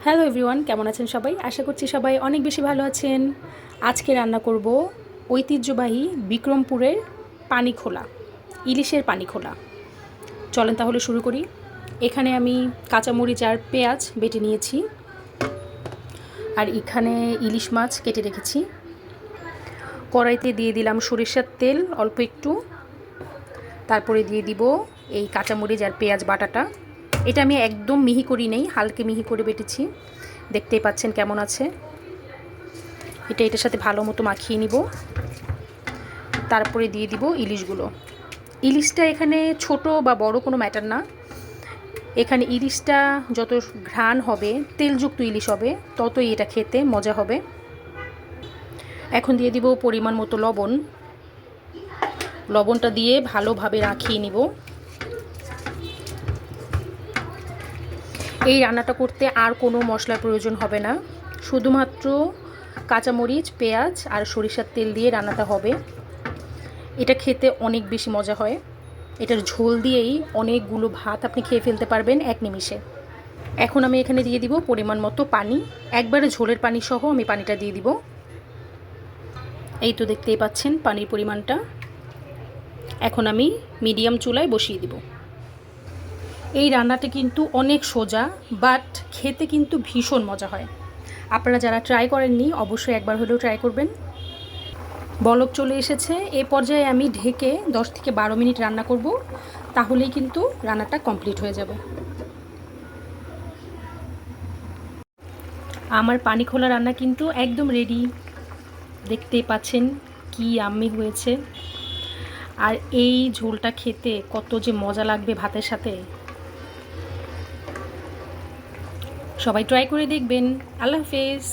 Hello everyone, কেমন আছেন সবাই? আশা করছি সবাই অনেক বেশি ভালো আছেন। আজকে রান্না করব ঐতিহ্যবাহী বিক্রমপুরের পানিখোলা, ইলিশের পানিখোলা। চলেন তাহলে শুরু করি। এখানে আমি কাঁচামরিচ আর পেঁয়াজ বেটে নিয়েছি, আর এখানে ইলিশ মাছ কেটে রেখেছি। কড়াইতে দিয়ে দিলাম সরিষার তেল অল্প একটু, তারপরে দিয়ে দিব এই কাঁচামরিচ আর পেঁয়াজ বাটাটা। এটা আমি একদম মিহি করি নেই, হালকা মিহি করে বেটেছি। দেখতেই পাচ্ছেন কেমন আছে। এটার সাথে ভালো মতো মাখিয়ে নিব। তারপরে দিয়ে দিব ইলিশগুলো। ইলিশটা এখানে ছোট বা বড় কোনো ম্যাটার না। এখানে ইলিশটা যত ঘ্রাণ হবে, তেলযুক্ত ইলিশ হবে, ততই এটা খেতে মজা হবে। এখন দিয়ে দিব পরিমাণ মতো লবণ। লবণটা দিয়ে ভালোভাবে রাখিয়ে নিব। এই রান্নাটা করতে আর কোনো মশলার প্রয়োজন হবে না, শুধুমাত্র কাঁচামরিচ, পেঁয়াজ আর সরিষার তেল দিয়ে রান্নাটা হবে। এটা খেতে অনেক বেশি মজা হয়। এটার ঝোল দিয়েই অনেকগুলো ভাত আপনি খেয়ে ফেলতে পারবেন এক নিমিষে। এখন আমি এখানে দিয়ে দিব পরিমাণ মতো পানি। একবারে ঝোলের পানি সহ আমি পানিটা দিয়ে দিব। এই তো দেখতেই পাচ্ছেন পানির পরিমাণটা। এখন আমি মিডিয়াম চুলায় বসিয়ে দিব। এই রান্নাটা কিন্তু অনেক সোজা, বাট খেতে কিন্তু ভীষণ মজা হয়। আপনারা যারা ট্রাই করেননি অবশ্যই একবার হলেও ট্রাই করবেন। বলক চলে এসেছে। এ পর্যায়ে আমি ঢেকে 10 থেকে 12 মিনিট রান্না করব, তাহলেই কিন্তু রান্নাটা কমপ্লিট হয়ে যাবে। আমার পানিখোলা রান্না কিন্তু একদম রেডি। দেখতেই পাচ্ছেন কি ইয়াম্মি হয়েছে। আর এই ঝোলটা খেতে কত যে মজা লাগবে ভাতের সাথে। সবাই ট্রাই করে দেখবেন। আল্লাহ হাফেজ।